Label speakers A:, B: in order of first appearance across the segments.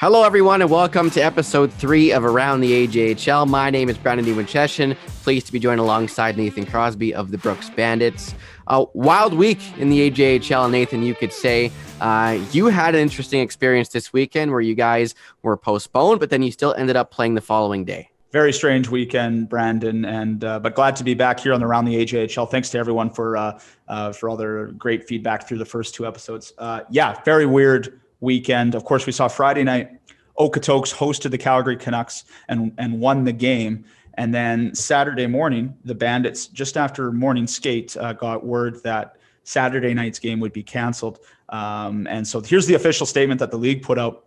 A: Hello, everyone, and welcome to episode 3 of Around the AJHL. My name is Brennan Davis. Pleased to be joined alongside Nathan Crosby of the Brooks Bandits. A wild week in the AJHL, Nathan, you could say. You had an interesting experience this weekend where you guys were postponed, but then you still ended up playing the following day.
B: Very strange weekend, Brandon, and but glad to be back here on the Around the AJHL. Thanks to everyone for all their great feedback through the first 2 episodes. Very weird weekend. Of course, we saw Friday night, Okotoks hosted the Calgary Canucks and won the game. And then Saturday morning, the Bandits, just after morning skate, got word that Saturday night's game would be canceled. And so here's the official statement that the league put out.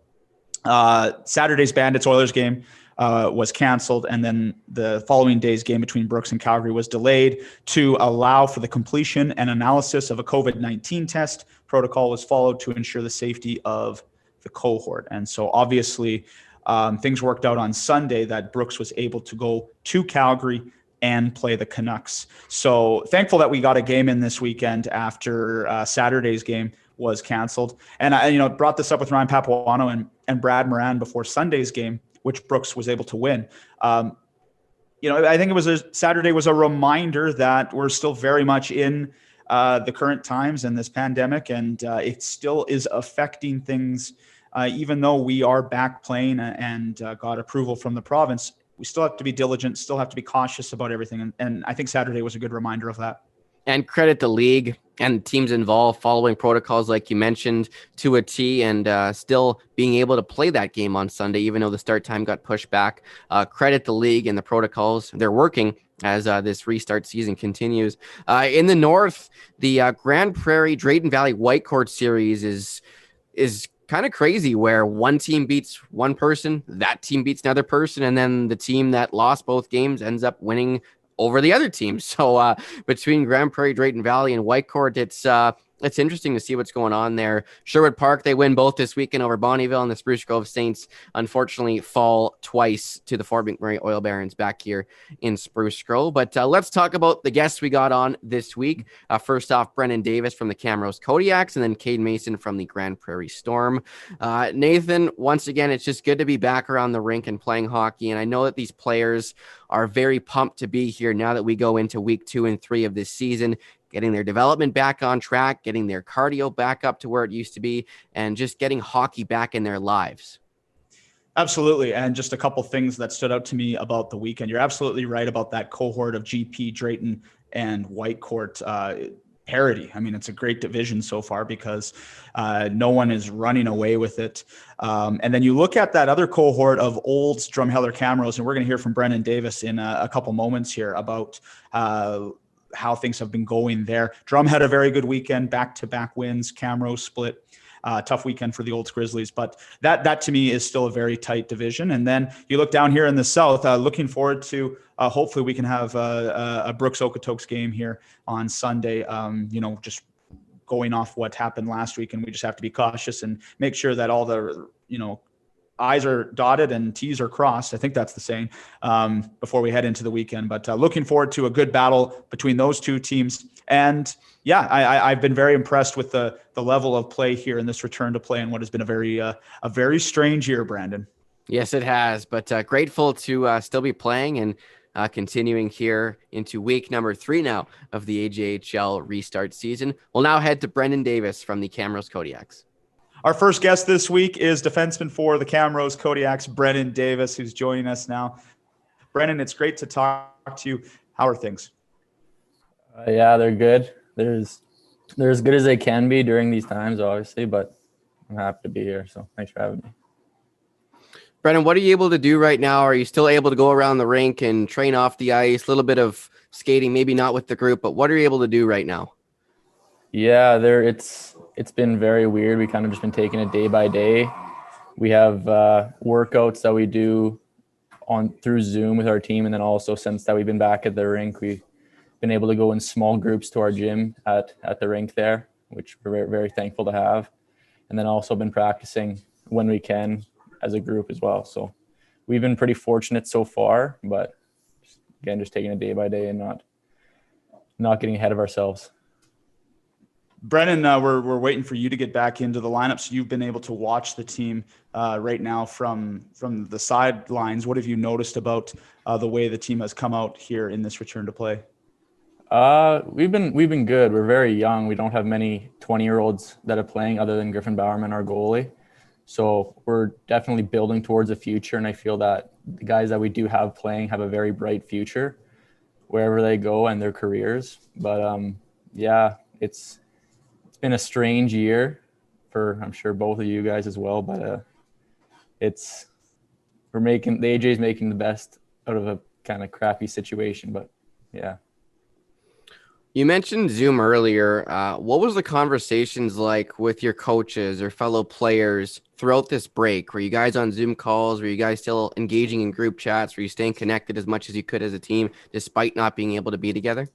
B: Saturday's Bandits-Oilers game was canceled, and then the following day's game between Brooks and Calgary was delayed to allow for the completion and analysis of a COVID-19 test. Protocol was followed to ensure the safety of the cohort. And so obviously things worked out on Sunday that Brooks was able to go to Calgary and play the Canucks. So thankful that we got a game in this weekend after Saturday's game was canceled. And I brought this up with Ryan Papuano and Brad Moran before Sunday's game, which Brooks was able to win. I think Saturday was a reminder that we're still very much in the current times and this pandemic, and it still is affecting things. Even though we are back playing and got approval from the province, we still have to be diligent, still have to be cautious about everything. And I think Saturday was a good reminder of that. And
A: credit the league and teams involved following protocols like you mentioned to a T, and still being able to play that game on Sunday, even though the start time got pushed back. Credit the league and the protocols. They're working as this restart season continues. In the North, the Grande Prairie Drayton Valley Whitecourt series is kind of crazy, where one team beats one person, that team beats another person, and then the team that lost both games ends up winning over the other team. So between Grande Prairie, Drayton Valley, and Whitecourt, it's interesting to see what's going on there. Sherwood Park, they win both this weekend over Bonnyville, and the Spruce Grove Saints unfortunately fall twice to the Fort McMurray Oil Barons back here in Spruce Grove. But let's talk about the guests we got on this week. First off, Brennan Davis from the Camrose Kodiaks, and then Cade Mason from the Grande Prairie Storm. Nathan, once again, it's just good to be back around the rink and playing hockey, and I know that these players are very pumped to be here now that we go into week 2 and 3 of this season, getting their development back on track, getting their cardio back up to where it used to be, and just getting hockey back in their lives.
B: Absolutely. And just a couple things that stood out to me about the weekend. You're absolutely right about that cohort of GP, Drayton, and Whitecourt parity. I mean, it's a great division so far because no one is running away with it. And then you look at that other cohort of Olds, Drumheller, Camrose, and we're going to hear from Brennan Davis in a couple moments here about how things have been going there. Drum had a very good weekend, back-to-back wins. Camrose split. Tough weekend for the Olds Grizzlies, but that to me is still a very tight division. And then you look down here in the South, looking forward to hopefully we can have a Brooks Okotoks game here on Sunday. Just going off what happened last week, and we just have to be cautious and make sure that all the I's are dotted and T's are crossed. I think that's the saying before we head into the weekend. But looking forward to a good battle between those two teams. And I've been very impressed with the level of play here in this return to play in what has been a very strange year, Brandon.
A: Yes, it has. But grateful to still be playing and continuing here into week number 3 now of the AJHL restart season. We'll now head to Brennan Davis from the Camrose Kodiaks.
B: Our first guest this week is defenseman for the Camrose Kodiaks, Brennan Davis, who's joining us now. Brennan, it's great to talk to you. How are things?
C: They're good. They're as good as they can be during these times, obviously, but I'm happy to be here. So thanks for having me.
A: Brennan, what are you able to do right now? Are you still able to go around the rink and train off the ice, a little bit of skating, maybe not with the group, but what are you able to do right now?
C: Yeah, it's been very weird. We kind of just been taking it day by day. We have workouts that we do through Zoom with our team, and then also since that we've been back at the rink, we've been able to go in small groups to our gym at the rink there, which we're very, very thankful to have. And then also been practicing when we can as a group as well. So we've been pretty fortunate so far, but again, just taking it day by day and not getting ahead of ourselves.
B: Brennan, we're waiting for you to get back into the lineup. So you've been able to watch the team right now from the sidelines. What have you noticed about the way the team has come out here in this return to play?
C: We've been good. We're very young. We don't have many 20-year-olds that are playing other than Griffin Bowerman, our goalie. So we're definitely building towards a future, and I feel that the guys that we do have playing have a very bright future wherever they go and their careers. But yeah, it's been a strange year for, I'm sure, both of you guys as well. But the AJ's making the best out of a kind of crappy situation. But yeah.
A: You mentioned Zoom earlier. What was the conversations like with your coaches or fellow players throughout this break? Were you guys on Zoom calls? Were you guys still engaging in group chats? Were you staying connected as much as you could as a team, despite not being able to be together?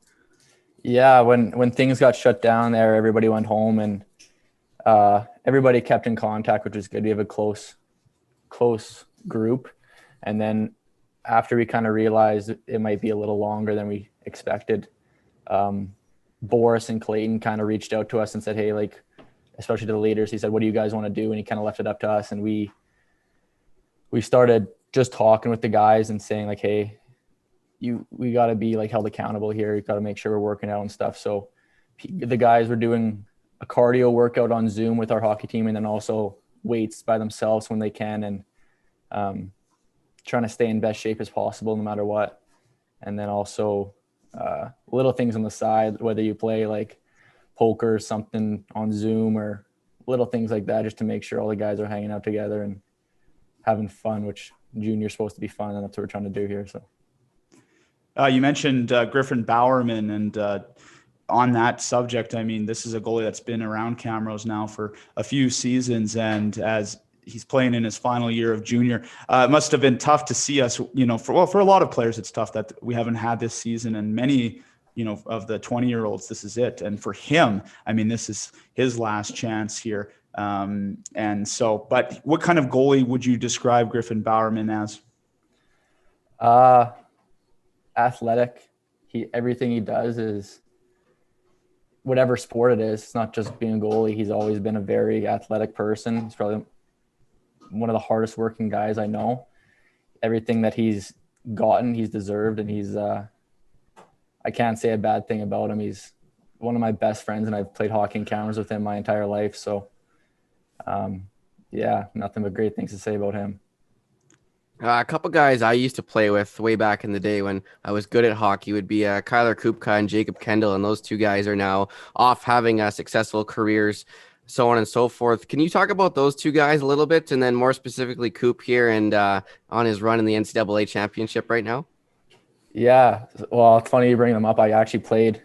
C: Yeah, when things got shut down there, everybody went home, and everybody kept in contact, which was good. We have a close group. And then after we kind of realized it might be a little longer than we expected, Boris and Clayton kind of reached out to us and said, hey, like, especially to the leaders, he said, what do you guys want to do? And he kind of left it up to us. And we started just talking with the guys and saying like, hey, we got to be like held accountable here. You got to make sure we're working out and stuff. So the guys were doing a cardio workout on Zoom with our hockey team, and then also weights by themselves when they can, and trying to stay in best shape as possible no matter what. And then also little things on the side, whether you play like poker or something on Zoom or little things like that, just to make sure all the guys are hanging out together and having fun, which junior's supposed to be fun, and that's what we're trying to do here. So
B: you mentioned Griffin Bowerman, and on that subject, I mean, this is a goalie that's been around Camrose now for a few seasons, and as he's playing in his final year of junior, it must have been tough to see us, for a lot of players, it's tough that we haven't had this season, and many, of the 20-year-olds, this is it. And for him, I mean, this is his last chance here. And so, but what kind of goalie would you describe Griffin Bowerman as?
C: Athletic. Everything he does is whatever sport it is. It's not just being a goalie. He's always been a very athletic person. He's probably one of the hardest working guys I know. Everything that he's gotten, he's deserved, and he's I can't say a bad thing about him. He's one of my best friends, and I've played hockey in Camrose with him my entire life. So yeah, nothing but great things to say about him.
A: A couple guys I used to play with way back in the day when I was good at hockey would be Kyler Kupka and Jacob Kendall, and those two guys are now off having successful careers, so on and so forth. Can you talk about those two guys a little bit, and then more specifically Coop here and on his run in the NCAA championship right now?
C: Yeah, well, it's funny you bring them up. I actually played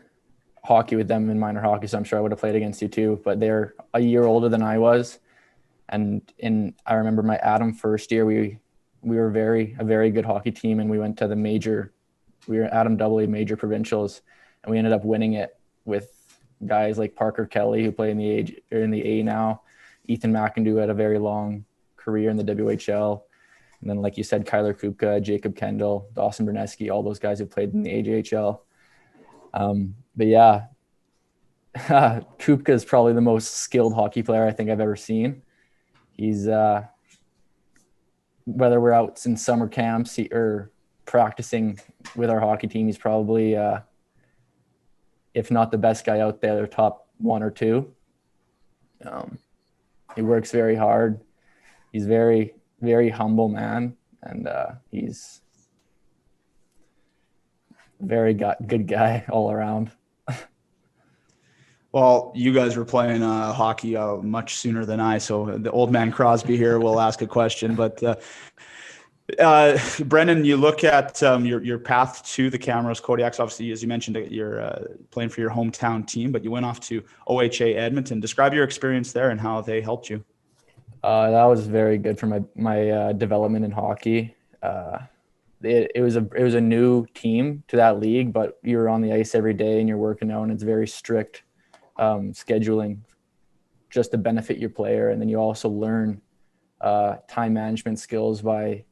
C: hockey with them in minor hockey, so I'm sure I would have played against you too. But they're a year older than I was, and I remember my Adam first year, we were a very good hockey team, and we went to we were Adam AA major provincials, and we ended up winning it with guys like Parker Kelly, who play in the A now. Ethan McIndoe had a very long career in the WHL. And then, like you said, Kyler Kupka, Jacob Kendall, Dawson Berneski, all those guys who played in the AJHL. But yeah, Kupka is probably the most skilled hockey player I think I've ever seen. He's whether we're out in summer camps or practicing with our hockey team, he's probably, if not the best guy out there, top one or two. He works very hard. He's very, very humble man, and he's a very good guy all around.
B: Well, you guys were playing hockey much sooner than I, so the old man Crosby here will ask a question. But Brennan, you look at your path to the Camrose Kodiaks. Obviously, as you mentioned, you're playing for your hometown team, but you went off to OHA Edmonton. Describe your experience there and how they helped you.
C: That was very good for my development in hockey. It was a new team to that league, but you're on the ice every day and you're working out, and it's very strict scheduling just to benefit your player. And then you also learn time management skills by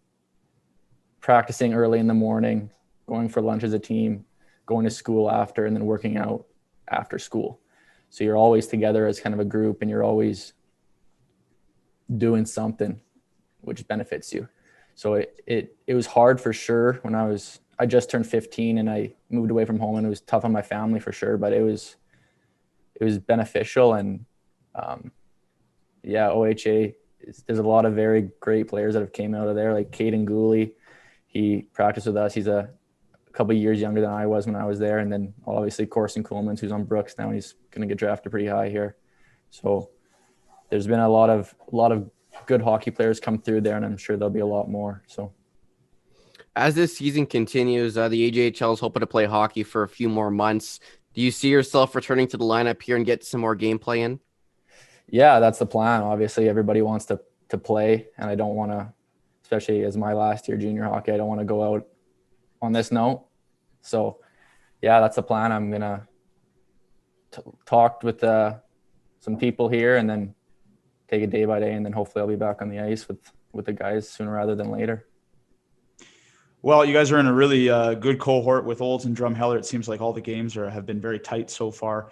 C: practicing early in the morning, going for lunch as a team, going to school after, and then working out after school. So you're always together as kind of a group, and you're always doing something which benefits you. So it was hard for sure when I just turned 15 and I moved away from home, and it was tough on my family for sure, but it was beneficial. And OHA, there's a lot of very great players that have came out of there, like Cade and Gooley. He practiced with us. He's a couple of years younger than I was when I was there. And then obviously Corson Coolmans, who's on Brooks now, and he's going to get drafted pretty high here. So there's been a lot of good hockey players come through there, and I'm sure there'll be a lot more. So
A: as this season continues, the AJHL is hoping to play hockey for a few more months. Do you see yourself returning to the lineup here and get some more gameplay in?
C: Yeah, that's the plan. Obviously, everybody wants to play, and I don't want to, especially as my last year junior hockey, I don't want to go out on this note. So, yeah, that's the plan. I'm going to talk with some people here and then take it day by day, and then hopefully I'll be back on the ice with the guys sooner rather than later.
B: Well, you guys are in a really good cohort with Olds and Drumheller. It seems like all the games have been very tight so far.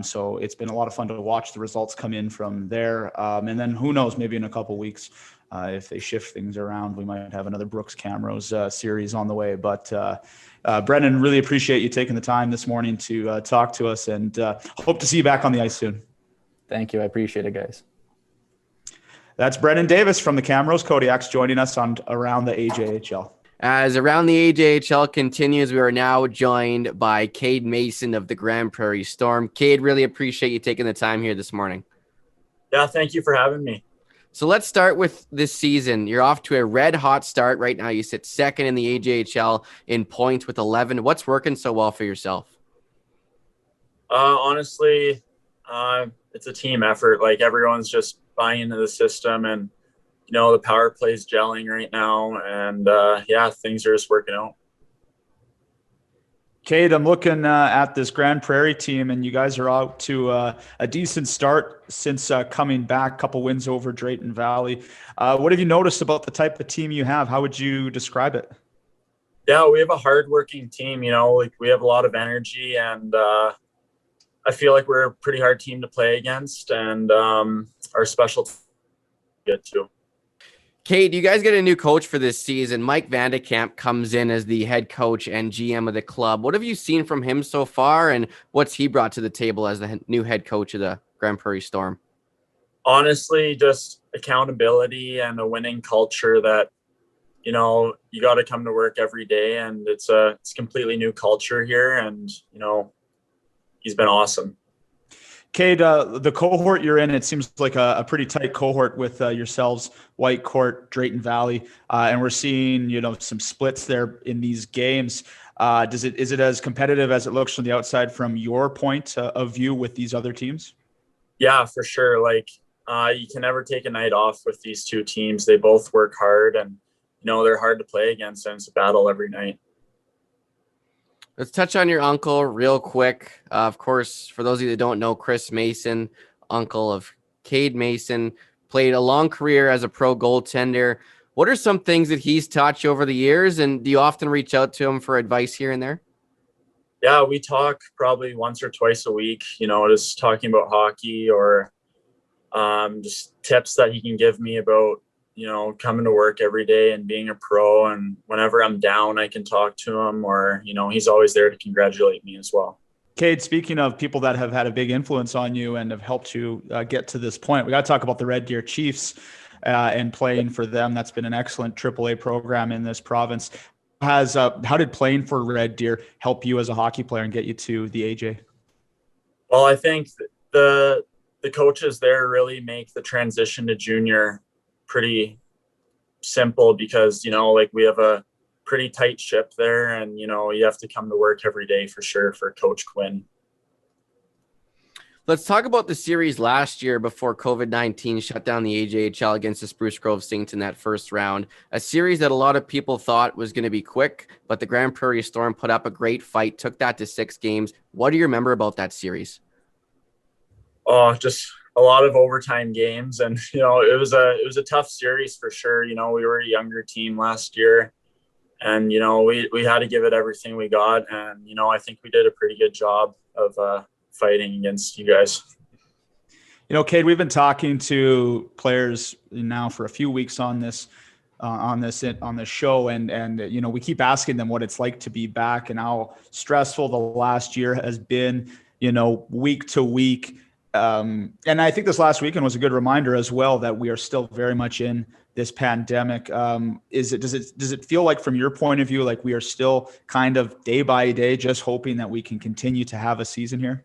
B: So it's been a lot of fun to watch the results come in from there. And then who knows, maybe in a couple of weeks, if they shift things around, we might have another Brooks Camrose series on the way. But Brennan, really appreciate you taking the time this morning to talk to us, and hope to see you back on the ice soon.
C: Thank you. I appreciate it, guys.
B: That's Brennan Davis from the Camrose Kodiaks joining us on Around the AJHL.
A: As Around the AJHL continues, we are now joined by Cade Mason of the Grande Prairie Storm. Cade, really appreciate you taking the time here this morning.
D: Yeah, thank you for having me.
A: So let's start with this season. You're off to a red-hot start right now. You sit second in the AJHL in points with 11. What's working so well for yourself?
D: Honestly, it's a team effort. Like, everyone's just buying into the system, and the power play's gelling right now, and things are just working out.
B: Cade, I'm looking at this Grande Prairie team, and you guys are out to a decent start since coming back. A couple wins over Drayton Valley. What have you noticed about the type of team you have? How would you describe it?
D: Yeah, we have a hardworking team. Like, we have a lot of energy, and I feel like we're a pretty hard team to play against, and our special team good too.
A: Cade, you guys get a new coach for this season. Mike Vandekamp comes in as the head coach and GM of the club. What have you seen from him so far, and what's he brought to the table as the new head coach of the Grande Prairie Storm?
D: Honestly, just accountability and a winning culture that, you got to come to work every day, and it's a completely new culture here, and, he's been awesome.
B: Cade, the cohort you're in, it seems like a pretty tight cohort with yourselves, Whitecourt, Drayton Valley, and we're seeing, some splits there in these games. Is it as competitive as it looks from the outside from your point of view with these other teams?
D: Yeah, for sure. Like, you can never take a night off with these two teams. They both work hard, and, they're hard to play against, and it's a battle every night.
A: Let's touch on your uncle real quick. Of course, for those of you that don't know, Chris Mason, uncle of Cade Mason, played a long career as a pro goaltender. What are some things that he's taught you over the years, and do you often reach out to him for advice here and there?
D: Yeah, we talk probably once or twice a week, just talking about hockey, or just tips that he can give me about, coming to work every day and being a pro. And whenever I'm down, I can talk to him, or, he's always there to congratulate me as well.
B: Cade, speaking of people that have had a big influence on you and have helped you get to this point, we got to talk about the Red Deer Chiefs and playing for them. That's been an excellent AAA program in this province. How did playing for Red Deer help you as a hockey player and get you to the AJ?
D: Well, I think the coaches there really make the transition to junior pretty simple, because, we have a pretty tight ship there, and, you have to come to work every day for sure for Coach Quinn.
A: Let's talk about the series last year before COVID-19 shut down the AJHL against the Spruce Grove Saints in that first round. A series that a lot of people thought was going to be quick, but the Grande Prairie Storm put up a great fight, took that to 6 games. What do you remember about that series?
D: Oh, just a lot of overtime games, and it was a tough series for sure. We were a younger team last year, and we had to give it everything we got, and I think we did a pretty good job of fighting against you guys.
B: You know, Cade, we've been talking to players now for a few weeks on this show, and you know, we keep asking them what it's like to be back and how stressful the last year has been, you know, week to week. And I think this last weekend was a good reminder as well that we are still very much in this pandemic. Does it feel like, from your point of view, like we are still kind of day by day just hoping that we can continue to have a season here?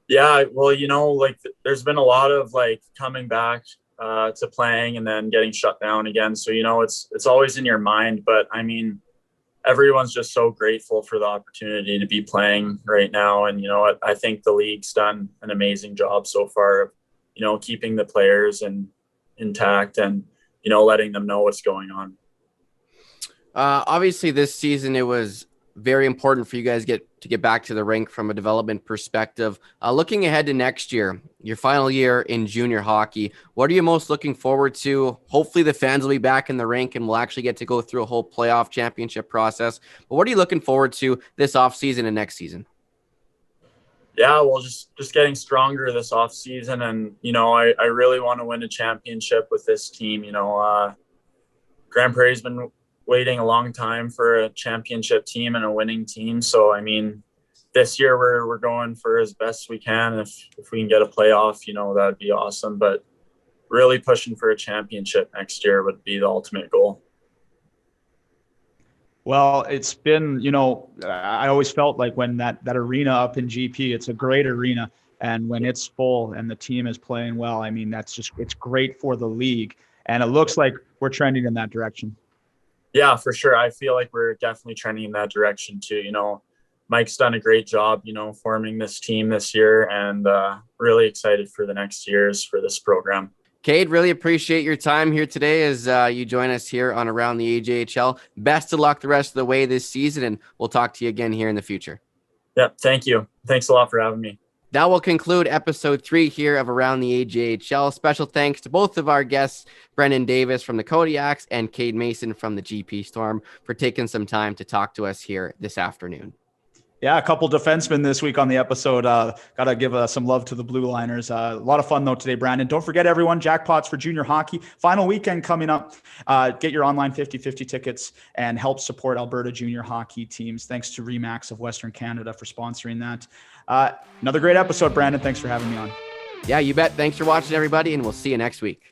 D: Yeah, well, you know, like there's been a lot of like coming back to playing and then getting shut down again. So, you know, it's always in your mind. But I mean, everyone's just so grateful for the opportunity to be playing right now. And, you know, I think the league's done an amazing job so far of, you know, keeping the players intact and, you know, letting them know what's going on.
A: Obviously, this season it was very important for you guys to get back to the rink from a development perspective. Looking ahead to next year, your final year in junior hockey, what are you most looking forward to? Hopefully the fans will be back in the rink and we'll actually get to go through a whole playoff championship process. But what are you looking forward to this offseason and next season?
D: Yeah, well, just getting stronger this off season. And, you know, I really want to win a championship with this team. You know, Grande Prairie's been waiting a long time for a championship team and a winning team. So, I mean, this year we're going for as best we can. If we can get a playoff, you know, that'd be awesome. But really pushing for a championship next year would be the ultimate goal.
B: Well, it's been, you know, I always felt like when that arena up in GP, it's a great arena. And when it's full and the team is playing well, I mean, it's great for the league. And it looks like we're trending in that direction.
D: Yeah, for sure. I feel like we're definitely trending in that direction too. You know, Mike's done a great job, you know, forming this team this year, and really excited for the next years for this program.
A: Cade, really appreciate your time here today as you join us here on Around the AJHL. Best of luck the rest of the way this season, and we'll talk to you again here in the future.
D: Yeah, thank you. Thanks a lot for having me.
A: That will conclude episode 3 here of Around the AJHL. Special thanks to both of our guests, Brennan Davis from the Kodiaks and Cade Mason from the GP Storm, for taking some time to talk to us here this afternoon.
B: Yeah, a couple defensemen this week on the episode. Got to give some love to the Blue Liners. A lot of fun, though, today, Brandon. Don't forget, everyone, jackpots for junior hockey. Final weekend coming up. Get your online 50-50 tickets and help support Alberta junior hockey teams. Thanks to Remax of Western Canada for sponsoring that. Another great episode, Brandon. Thanks for having me on.
A: Yeah, you bet. Thanks for watching, everybody, and we'll see you next week.